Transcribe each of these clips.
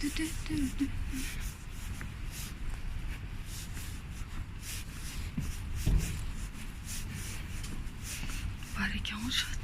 پاره که اون شد.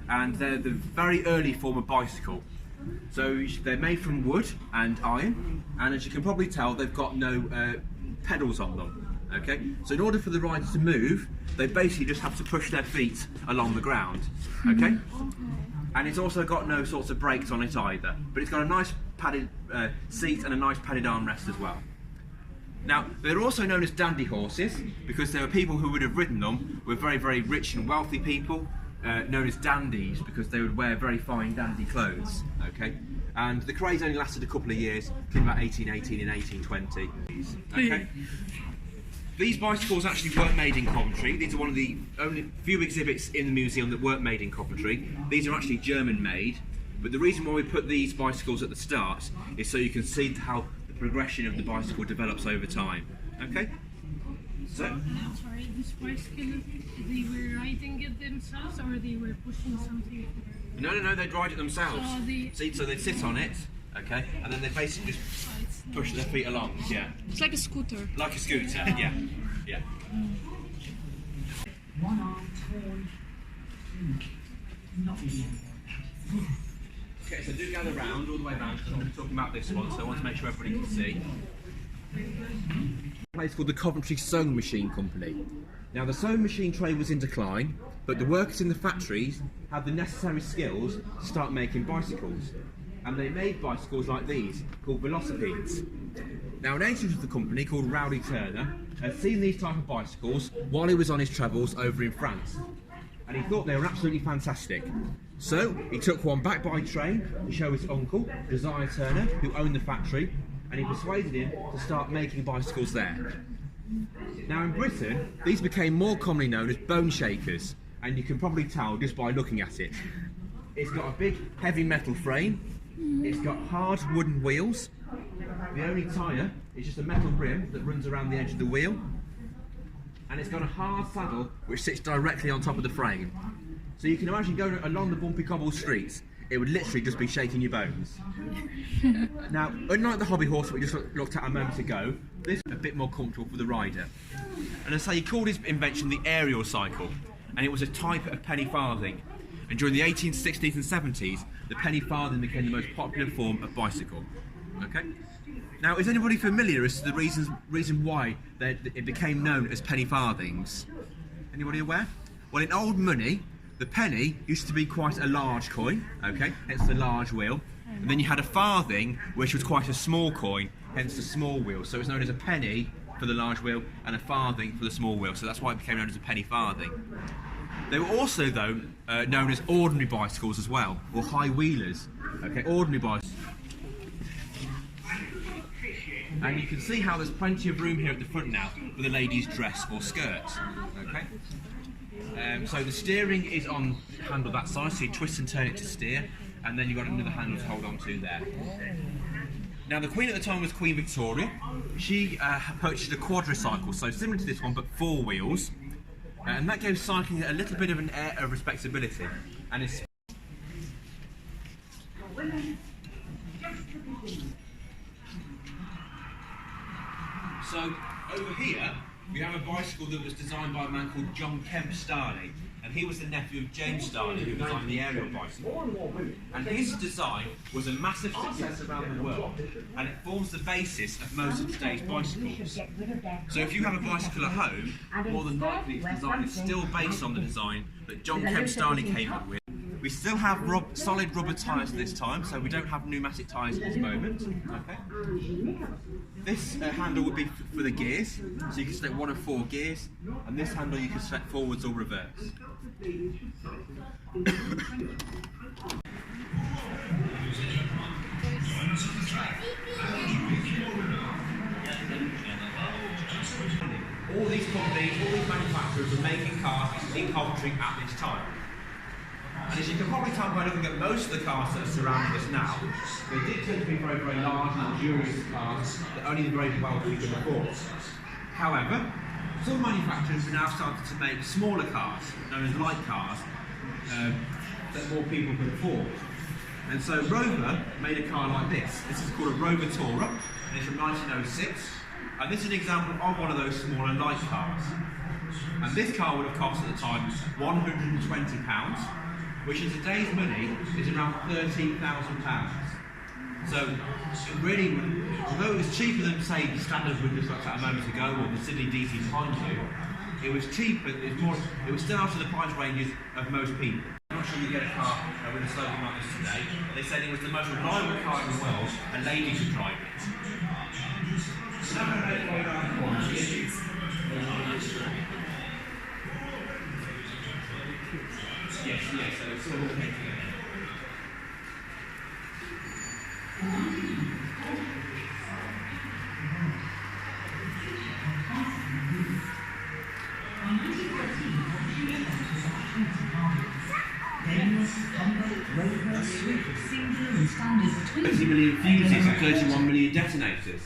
and they're the very early form of bicycle. So they're made from wood and iron, and as you can probably tell, they've got no pedals on them. Okay, so in order for the rider to move, they basically just have to push their feet along the ground. Okay, and it's also got no sorts of brakes on it either, but it's got a nice padded seat and a nice padded armrest as well. Now, they're also known as dandy horses because there were people who would have ridden them were very, very rich and wealthy people, known as dandies because they would wear very fine dandy clothes. Okay, and the craze only lasted a couple of years, between about 1818 and 1820. Okay. These bicycles actually weren't made in Coventry. These are one of the only few exhibits in the museum that weren't made in Coventry. These are actually German made, but the reason why we put these bicycles at the start is so you can see how the progression of the bicycle develops over time. Okay? So, sorry, this bicycle, they were riding it themselves or they were pushing something? No, they'd ride it themselves. So they'd sit on it, okay, and then they basically just push their feet along. Yeah. It's like a scooter. Like a scooter, yeah. Yeah. Okay, so do gather round, all the way round, because I'm talking about this one, so I want to make sure everybody can see. A place called the Coventry Sewing Machine Company. Now, the sewing machine trade was in decline, but the workers in the factories had the necessary skills to start making bicycles. And they made bicycles like these, called velocipedes. Now, an agent of the company called Rowley Turner had seen these type of bicycles while he was on his travels over in France, and he thought they were absolutely fantastic. So he took one back by train to show his uncle, Josiah Turner, who owned the factory, and he persuaded him to start making bicycles there. Now, in Britain, these became more commonly known as bone shakers, and you can probably tell just by looking at it. It's got a big, heavy metal frame. It's got hard wooden wheels. The only tyre is just a metal rim that runs around the edge of the wheel. And it's got a hard saddle which sits directly on top of the frame. So you can imagine going along the bumpy cobbled streets, it would literally just be shaking your bones. Now, unlike the hobby horse that we just looked at a moment ago, this is a bit more comfortable for the rider. And as I say, he called his invention the aerial cycle, and it was a type of penny farthing. And during the 1860s and 70s, the penny farthing became the most popular form of bicycle. Okay. Now, is anybody familiar as to the reason why it became known as penny farthings? Anybody aware? Well, in old money, the penny used to be quite a large coin, okay, hence the large wheel. And then you had a farthing, which was quite a small coin, hence the small wheel. So it's known as a penny for the large wheel and a farthing for the small wheel. So that's why it became known as a penny farthing. They were also, though, known as ordinary bicycles as well, or high wheelers. Okay, ordinary bicycles. And you can see how there's plenty of room here at the front now for the ladies' dress or skirts. Okay. So the steering is on the handle that side, so you twist and turn it to steer, and then you've got another handle to hold on to there. Now, the Queen at the time was Queen Victoria. She purchased a quadricycle, so similar to this one, but 4 wheels. And that gave cycling a little bit of an air of respectability. And it's so over here we have a bicycle that was designed by a man called John Kemp Starley, and he was the nephew of James Starley, who designed the aerial bicycle. And his design was a massive success around the world, and it forms the basis of most of today's bicycles. So if you have a bicycle at home, more than likely its design is still based on the design that John Kemp Starley came up with. We still have solid rubber tyres this time, so we don't have pneumatic tyres at this moment. Okay. This handle would be for the gears, so you can select one of 4 gears, and this handle you can select forwards or reverse. All these companies, all these manufacturers are making cars in Coventry at this time. And as you can probably tell by looking at most of the cars that are surrounding us now, they did tend to be very, very large and luxurious cars that only the very wealthy can afford. However, some manufacturers are now starting to make smaller cars, known as light cars, that more people can afford. And so Rover made a car like this. This is called a Rover Tourer, and it's from 1906. And this is an example of one of those smaller light cars. And this car would have cost at the time £120, which in today's money is around £13,000. So it really, although it was cheaper than say the standard we just looked at a moment ago, or the Sydney DC behind you, it was cheaper. It was still out of the price ranges of most people. I'm not sure you get a car with a slogan like this today. They said it was the most reliable car in the world, a lady could drive it. Yes, so it's all okay together. $20 million fuses and 31 million detonators.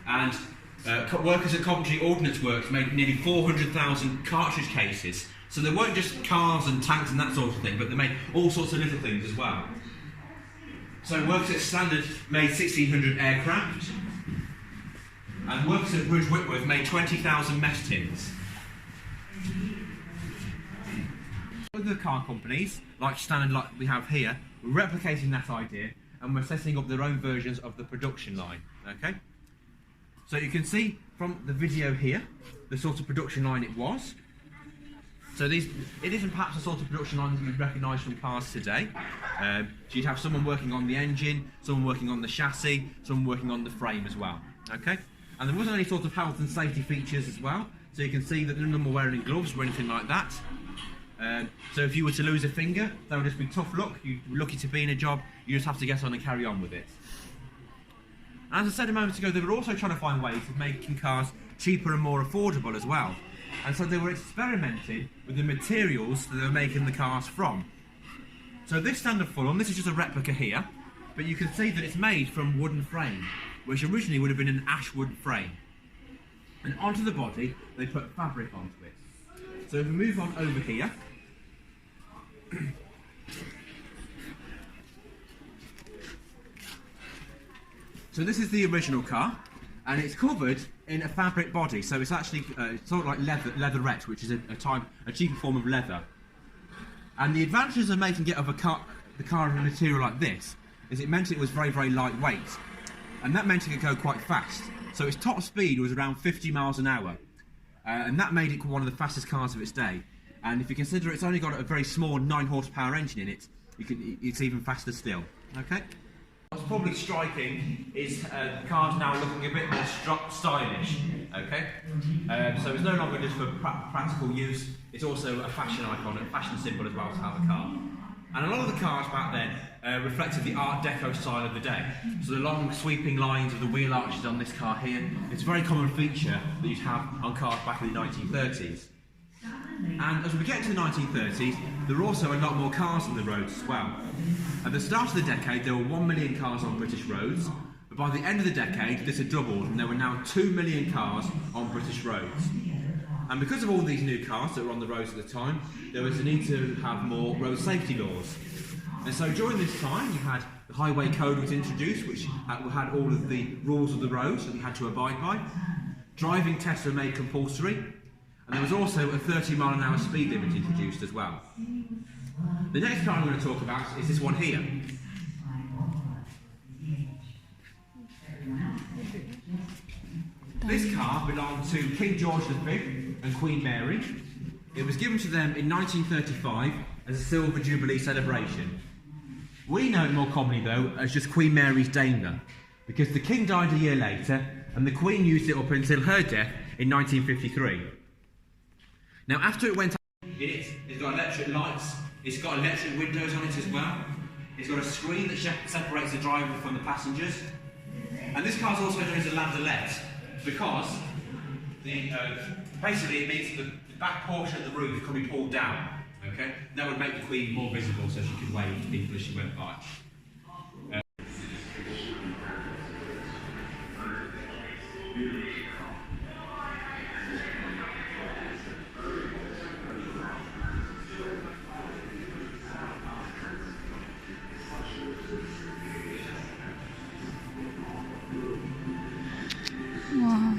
And workers at Coventry Ordnance Works made nearly 400,000 cartridge cases. So they weren't just cars and tanks and that sort of thing, but they made all sorts of little things as well. So workers at Standard made 1,600 aircraft, and workers at Bruce Whitworth made 20,000 mess tins. Other car companies, like Standard, like we have here, were replicating that idea and were setting up their own versions of the production line. Okay? So you can see from the video here the sort of production line it was. So it isn't perhaps the sort of production line that you'd recognise from cars today. So you'd have someone working on the engine, someone working on the chassis, someone working on the frame as well. Okay? And there wasn't any sort of health and safety features as well. So you can see that none of them were wearing gloves or anything like that. So if you were to lose a finger, that would just be tough luck. You're lucky to be in a job, you just have to get on and carry on with it. And as I said a moment ago, they were also trying to find ways of making cars cheaper and more affordable as well. And so they were experimenting with the materials that they were making the cars from. So this Standard Fulham, this is just a replica here, but you can see that it's made from wooden frame, which originally would have been an ash wood frame. And onto the body, they put fabric onto it. So if we move on over here, so this is the original car, and it's covered in a fabric body. So it's actually sort of like leatherette, which is a cheaper form of leather. And the advantages of making it of the car of a material like this is it meant it was very, very lightweight, and that meant it could go quite fast. So its top speed was around 50 miles an hour, and that made it one of the fastest cars of its day. And if you consider it's only got a very small 9 horsepower engine in it, it's even faster still. Okay. What's probably striking is cars now looking a bit more stylish. Okay. So it's no longer just for practical use; it's also a fashion icon, a fashion symbol as well to have a car. And a lot of the cars back then reflected the Art Deco style of the day. So the long sweeping lines of the wheel arches on this car here, it's a very common feature that you'd have on cars back in the 1930s. And as we get to the 1930s, there were also a lot more cars on the roads as well. At the start of the decade, there were 1 million cars on British roads, but by the end of the decade, this had doubled, and there were now 2 million cars on British roads. And because of all these new cars that were on the roads at the time, there was a need to have more road safety laws. And so during this time, you had the Highway Code was introduced, which had all of the rules of the road that you had to abide by. Driving tests were made compulsory, and there was also a 30-mile-an-hour speed limit introduced as well. The next car I'm going to talk about is this one here. This car belonged to King George V and Queen Mary. It was given to them in 1935 as a Silver Jubilee celebration. We know it more commonly though as just Queen Mary's Daimler, because the King died a year later and the Queen used it up until her death in 1953. Now after it went out, it's got electric lights, it's got electric windows on it as well, it's got a screen that separates the driver from the passengers, and this car's also known as a landaulette because basically it means that the back portion of the roof can be pulled down. Okay, that would make the Queen more visible so she could wave to people as she went by. Wow.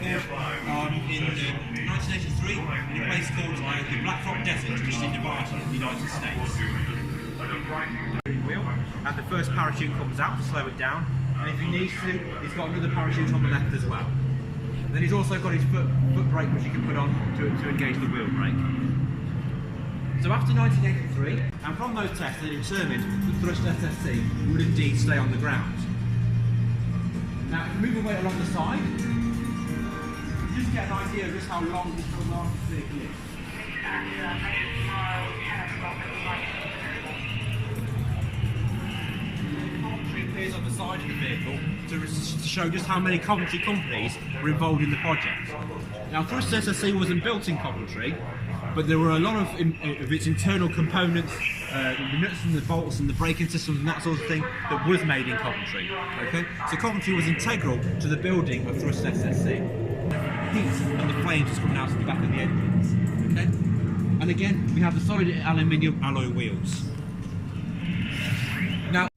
in 1983 in a place called the Black Rock Desert, which is in Nevada, in the United States. Wheel, and the first parachute comes out to slow it down, and if he needs to, he's got another parachute on the left as well. And then he's also got his foot brake, which you can put on to engage the wheel brake. So after 1983, and from those tests, they determined that Thrust SSC would indeed stay on the ground. Now, if we move away along the side, you just get an idea of just how long this vehicle is. Commentary appears on the side of the vehicle to show just how many Coventry companies were involved in the project. Now, Thrust SSC wasn't built in Coventry, but there were a lot of its internal components, the nuts and the bolts and the braking systems and that sort of thing, that was made in Coventry. Okay, so Coventry was integral to the building of Thrust SSC. Heat and the flames just coming out of the back of the engines. Okay, and again we have the solid aluminium alloy wheels. Now,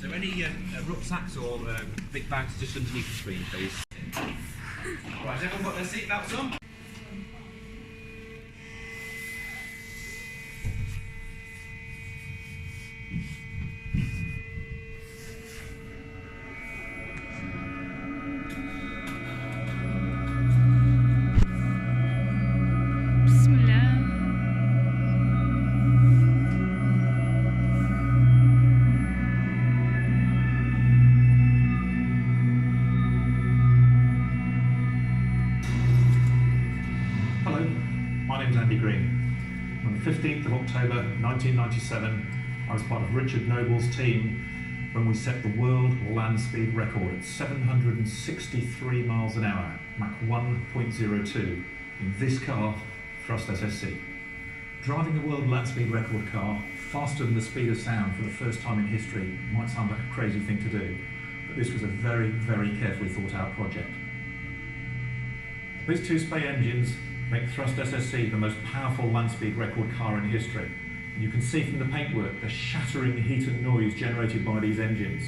so any rucksacks or big bags just underneath the screen, please. Right, has everyone got their seatbelts on? My name's Andy Green. On the 15th of October 1997, I was part of Richard Noble's team when we set the world land speed record at 763 miles an hour, Mach 1.02, in this car, Thrust SSC. Driving a world land speed record car faster than the speed of sound for the first time in history might sound like a crazy thing to do, but this was a very, very carefully thought out project. These two Spey engines make Thrust SSC the most powerful land speed record car in history. And you can see from the paintwork the shattering heat and noise generated by these engines.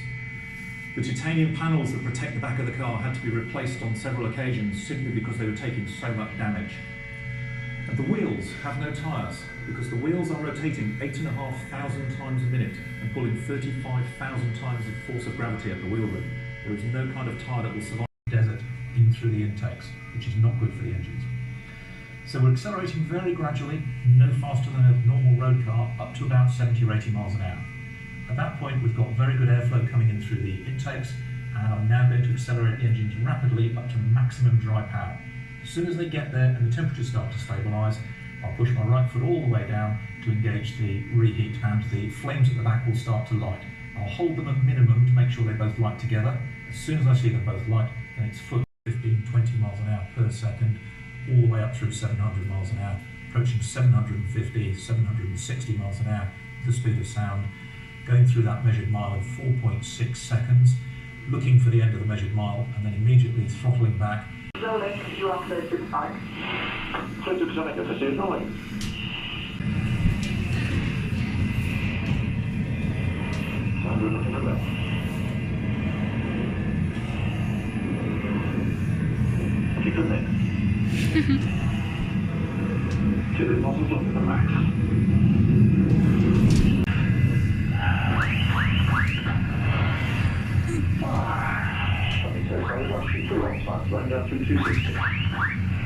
The titanium panels that protect the back of the car had to be replaced on several occasions simply because they were taking so much damage. And the wheels have no tyres because the wheels are rotating 8,500 times a minute and pulling 35,000 times the force of gravity at the wheel rim. There is no kind of tyre that will survive the desert in through the intakes, which is not good for the engines. So we're accelerating very gradually, no faster than a normal road car, up to about 70 or 80 miles an hour. At that point, we've got very good airflow coming in through the intakes, and I'm now going to accelerate the engines rapidly up to maximum dry power. As soon as they get there and the temperatures start to stabilise, I'll push my right foot all the way down to engage the reheat, and the flames at the back will start to light. I'll hold them at minimum to make sure they both light together. As soon as I see them both light, then it's foot 15-20 miles an hour per second, all the way up through 700 miles an hour, approaching 750, 760 miles an hour with the speed of sound, going through that measured mile in 4.6 seconds, looking for the end of the measured mile, and then immediately throttling back. Rolling, you are close to the site. Close to the site, that's a rolling. Keep it there. To the nozzles of the max. Running down through 260.